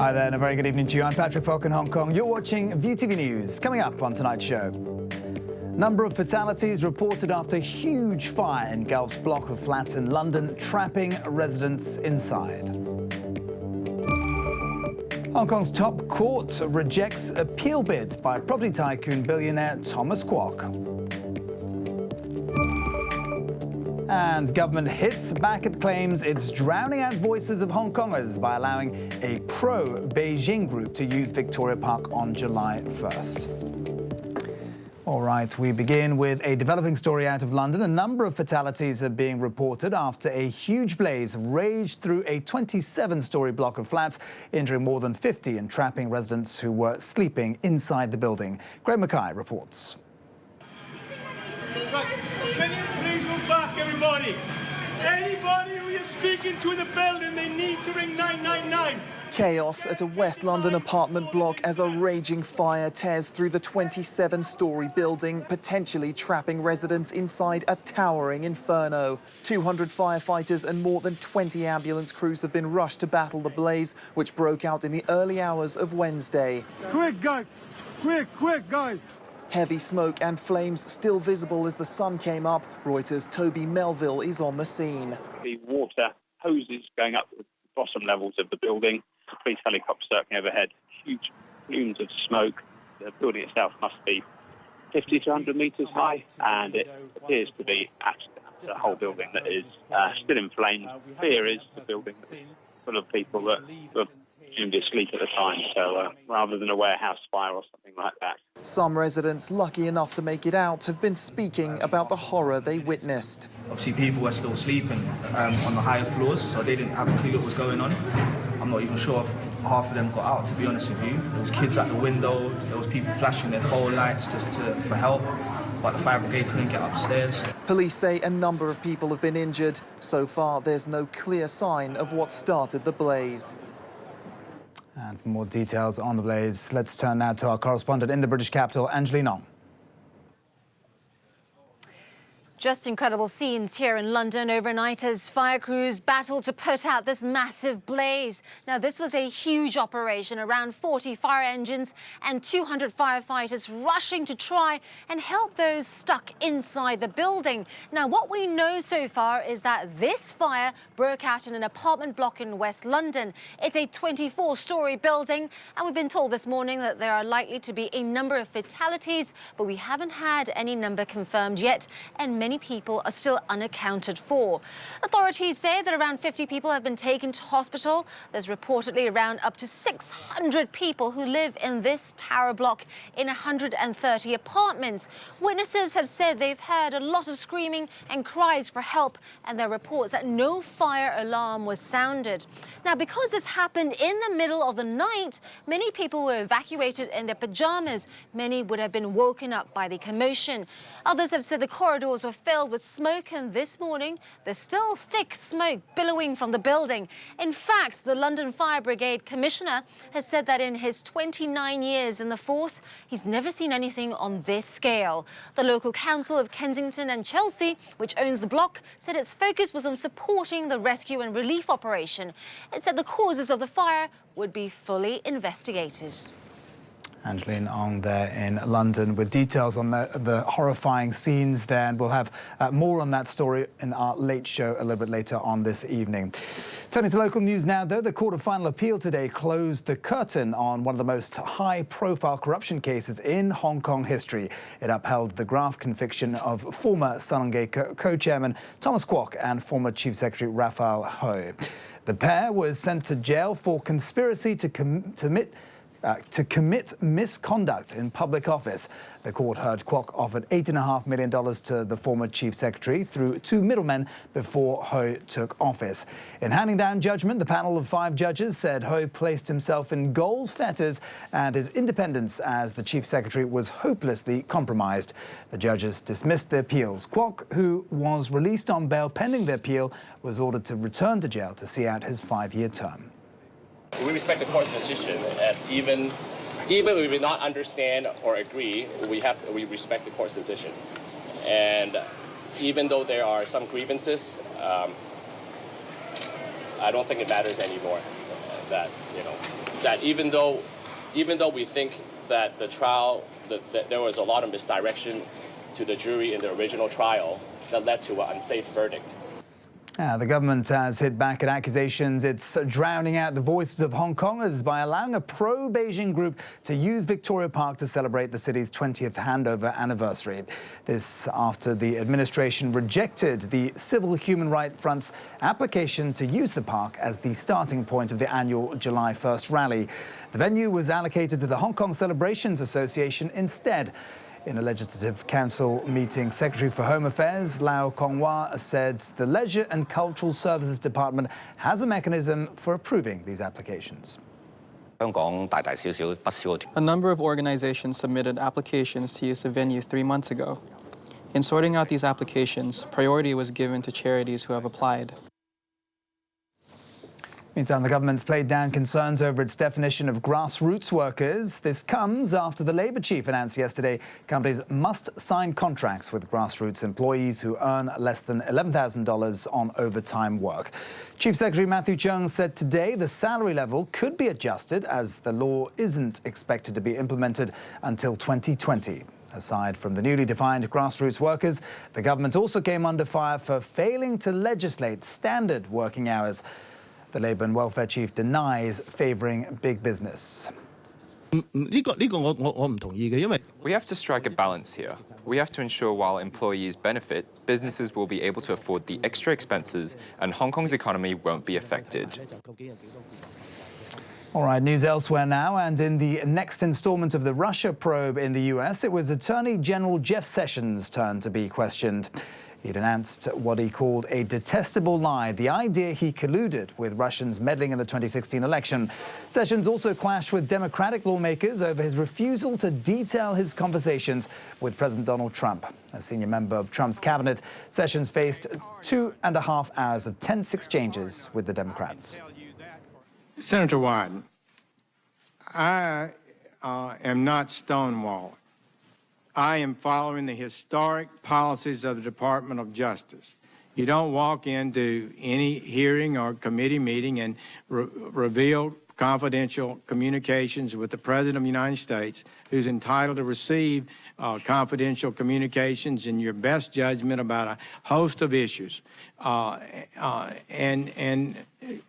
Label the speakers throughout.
Speaker 1: Hi there, and a very good evening to you. I'm Patrick Falk in Hong Kong. You're watching ViuTV News. Coming up on tonight's show. Number of fatalities reported after huge fire engulfs block of flats in London, trapping residents inside. Hong Kong's top court rejects appeal bid by property tycoon billionaire Thomas Kwok. And government hits back at claims it's drowning out voices of Hong Kongers by allowing a pro-Beijing group to use Victoria Park on July 1st. All right, we begin with a developing story out of London. A number of fatalities are being reported after a huge blaze raged through a 27-story block of flats, injuring more than 50 and trapping residents who were sleeping inside the building. Greg Mackay reports.
Speaker 2: Right. Can you please move back, everybody? Anybody who is speaking to the building, they need to ring 999.
Speaker 3: Chaos at a West London apartment block as a raging fire tears through the 27-story building, potentially trapping residents inside a towering inferno. 200 firefighters and more than 20 ambulance crews have been rushed to battle the blaze, which broke out in the early hours of Wednesday.
Speaker 2: Quick, guys! Quick, guys!
Speaker 3: Heavy smoke and flames still visible as the sun came up. Reuters' Toby Melville is on the scene.
Speaker 4: The water hoses going up to the bottom levels of the building. Police helicopters circling overhead. Huge plumes of smoke. The building itself must be 50 to 100 metres high, and it appears to be the whole building that is still in flames. Fear is the building that is full of people that were presumably asleep at the time, so rather than a warehouse fire or something like that.
Speaker 3: Some residents lucky enough to make it out have been speaking about the horror they witnessed.
Speaker 5: Obviously people were still sleeping on the higher floors, so they didn't have a clue what was going on. I'm not even sure if half of them got out, to be honest with you. There was kids at the window, there was people flashing their phone lights for help, but the fire brigade couldn't get upstairs.
Speaker 3: Police say a number of people have been injured. So far, there's no clear sign of what started the blaze.
Speaker 1: And for more details on the blaze, let's turn now to our correspondent in the British capital, Angeline Ong.
Speaker 6: Just incredible scenes here in London overnight as fire crews battled to put out this massive blaze. Now, this was a huge operation, around 40 fire engines and 200 firefighters rushing to try and help those stuck inside the building. Now, what we know so far is that this fire broke out in an apartment block in West London. It's a 24-story building, and we've been told this morning that there are likely to be a number of fatalities, but we haven't had any number confirmed yet, and many people are still unaccounted for. Authorities say that around 50 people have been taken to hospital. There's reportedly around up to 600 people who live in this tower block in 130 apartments. Witnesses have said they've heard a lot of screaming and cries for help, and there are reports that no fire alarm was sounded. Now, because this happened in the middle of the night, many people were evacuated in their pajamas. Many would have been woken up by the commotion. Others have said the corridors were filled with smoke, and this morning there's still thick smoke billowing from the building. In fact, the London Fire Brigade Commissioner has said that in his 29 years in the force, he's never seen anything on this scale. The local council of Kensington and Chelsea, which owns the block, said its focus was on supporting the rescue and relief operation. It said the causes of the fire would be fully investigated.
Speaker 1: Angeline Ong there in London with details on the horrifying scenes there, and we'll have more on that story in our late show a little bit later on this evening. Turning to local news now, though, the Court of Final Appeal today closed the curtain on one of the most high-profile corruption cases in Hong Kong history. It upheld the graft conviction of former Salangay co-chairman Thomas Kwok and former Chief Secretary Raphael Hui. The pair was sent to jail for conspiracy to commit misconduct in public office. The court heard Kwok offered $8.5 million to the former chief secretary through two middlemen before Hui took office. In handing down judgment, the panel of 5 judges said Hui placed himself in gold fetters and his independence as the chief secretary was hopelessly compromised. The judges dismissed the appeals. Kwok, who was released on bail pending the appeal, was ordered to return to jail to see out his 5-year term.
Speaker 7: We respect the court's decision, and even if we do not understand or agree, we respect the court's decision. And even though there are some grievances, I don't think it matters anymore that that even though we think that the trial, that there was a lot of misdirection to the jury in the original trial that led to an unsafe verdict.
Speaker 1: The government has hit back at accusations it's drowning out the voices of Hong Kongers by allowing a pro-Beijing group to use Victoria Park to celebrate the city's 20th handover anniversary. This after the administration rejected the Civil Human Rights Front's application to use the park as the starting point of the annual July 1st rally. The venue was allocated to the Hong Kong Celebrations Association instead. In a Legislative Council meeting, Secretary for Home Affairs Lau Kong-wah said the Leisure and Cultural Services Department has a mechanism for approving these applications.
Speaker 8: A
Speaker 9: number of organizations submitted applications to use the venue 3 months ago. In sorting out these applications, priority was given to charities who have applied.
Speaker 1: Meantime, the government's played down concerns over its definition of grassroots workers. This comes after the Labour chief announced yesterday companies must sign contracts with grassroots employees who earn less than $11,000 on overtime work. Chief Secretary Matthew Cheung said today the salary level could be adjusted as the law isn't expected to be implemented until 2020. Aside from the newly defined grassroots workers, the government also came under fire for failing to legislate standard working hours. The Labour and Welfare Chief denies favouring big business.
Speaker 10: We have to strike a balance here. We have to ensure while employees benefit, businesses will be able to afford the extra expenses and Hong Kong's economy won't be affected.
Speaker 1: All right, news elsewhere now, and in the next instalment of the Russia probe in the US, it was Attorney General Jeff Sessions' turn to be questioned. He'd announced what he called a detestable lie, the idea he colluded with Russians meddling in the 2016 election. Sessions also clashed with Democratic lawmakers over his refusal to detail his conversations with President Donald Trump. A senior member of Trump's cabinet, Sessions faced 2.5 hours of tense exchanges with the Democrats.
Speaker 11: Senator Wyden, I am not stonewalling. I am following the historic policies of the Department of Justice. You don't walk into any hearing or committee meeting and reveal confidential communications with the President of the United States, who's entitled to receive confidential communications in your best judgment about a host of issues, and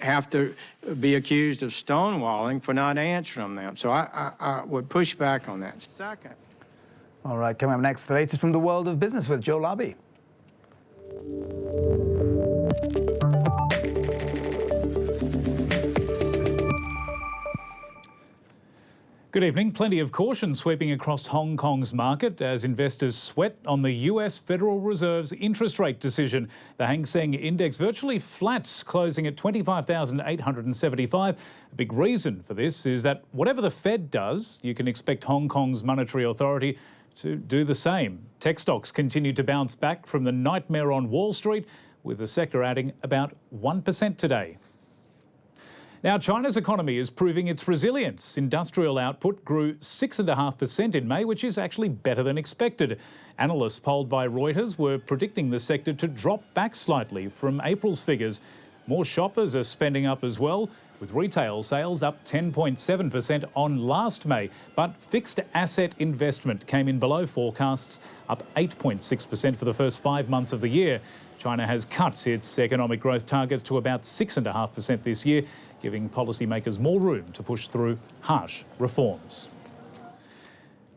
Speaker 11: have to be accused of stonewalling for not answering them. So I would push back on that. Second.
Speaker 1: All right, coming up next, the latest from the world of business with Joe Labby.
Speaker 12: Good evening. Plenty of caution sweeping across Hong Kong's market as investors sweat on the US Federal Reserve's interest rate decision. The Hang Seng Index virtually flat, closing at 25,875. A big reason for this is that whatever the Fed does, you can expect Hong Kong's monetary authority to do the same. Tech stocks continue to bounce back from the nightmare on Wall Street, with the sector adding about 1% today. Now, China's economy is proving its resilience. Industrial output grew 6.5% in May, which is actually better than expected. Analysts polled by Reuters were predicting the sector to drop back slightly from April's figures. More shoppers are spending up as well, with retail sales up 10.7% on last May. But fixed asset investment came in below forecasts, up 8.6% for the first 5 months of the year. China has cut its economic growth targets to about 6.5% this year, giving policymakers more room to push through harsh reforms.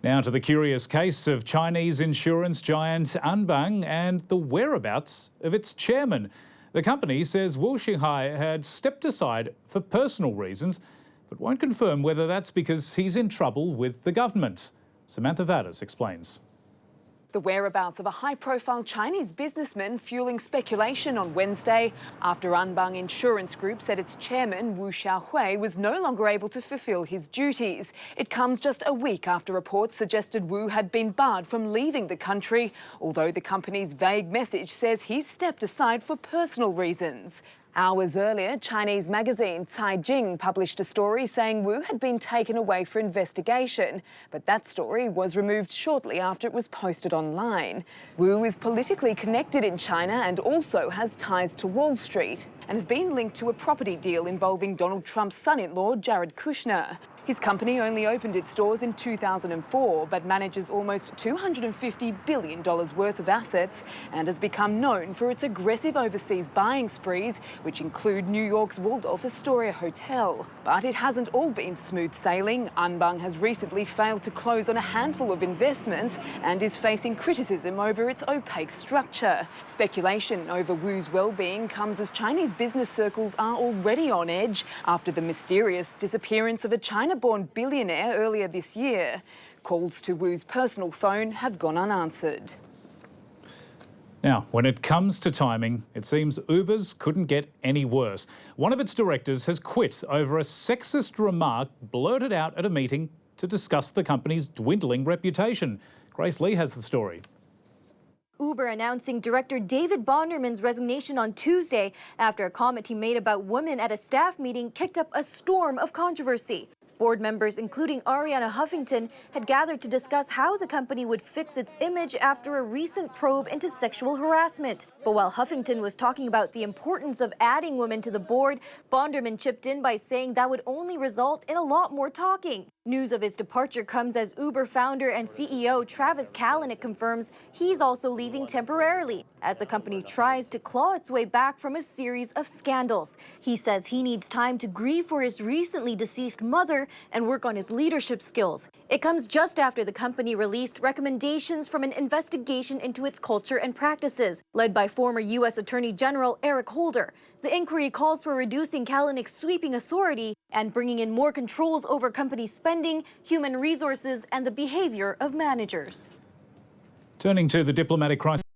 Speaker 12: Now to the curious case of Chinese insurance giant Anbang and the whereabouts of its chairman. The company says Wu Xinghai had stepped aside for personal reasons, but won't confirm whether that's because he's in trouble with the government. Samantha Vadas explains.
Speaker 13: The whereabouts of a high-profile Chinese businessman fueling speculation on Wednesday after Anbang Insurance Group said its chairman, Wu Xiaohui, was no longer able to fulfill his duties. It comes just a week after reports suggested Wu had been barred from leaving the country, although the company's vague message says he's stepped aside for personal reasons. Hours earlier, Chinese magazine Caijing published a story saying Wu had been taken away for investigation, but that story was removed shortly after it was posted online. Wu is politically connected in China and also has ties to Wall Street and has been linked to a property deal involving Donald Trump's son-in-law, Jared Kushner. His company only opened its doors in 2004, but manages almost $250 billion worth of assets and has become known for its aggressive overseas buying sprees, which include New York's Waldorf Astoria Hotel. But it hasn't all been smooth sailing. Anbang has recently failed to close on a handful of investments and is facing criticism over its opaque structure. Speculation over Wu's well-being comes as Chinese business circles are already on edge after the mysterious disappearance of a China-born billionaire earlier this year. Calls to Wu's personal phone have gone unanswered.
Speaker 12: Now, when it comes to timing, it seems Uber's couldn't get any worse. One of its directors has quit over a sexist remark blurted out at a meeting to discuss the company's dwindling reputation. Grace Lee has the story.
Speaker 8: Uber announcing director David Bonderman's resignation on Tuesday after a comment he made about women at a staff meeting kicked up a storm of controversy. Board members, including Ariana Huffington, had gathered to discuss how the company would fix its image after a recent probe into sexual harassment. But while Huffington was talking about the importance of adding women to the board, Bonderman chipped in by saying that would only result in a lot more talking. News of his departure comes as Uber founder and CEO Travis Kalanick confirms he's also leaving temporarily as the company tries to claw its way back from a series of scandals. He says he needs time to grieve for his recently deceased mother and work on his leadership skills. It comes just after the company released recommendations from an investigation into its culture and practices, led by former U.S. Attorney General Eric Holder. The inquiry calls for reducing Kalanick's sweeping authority and bringing in more controls over company spending, human resources, and the behavior of managers.
Speaker 12: Turning to the diplomatic crisis.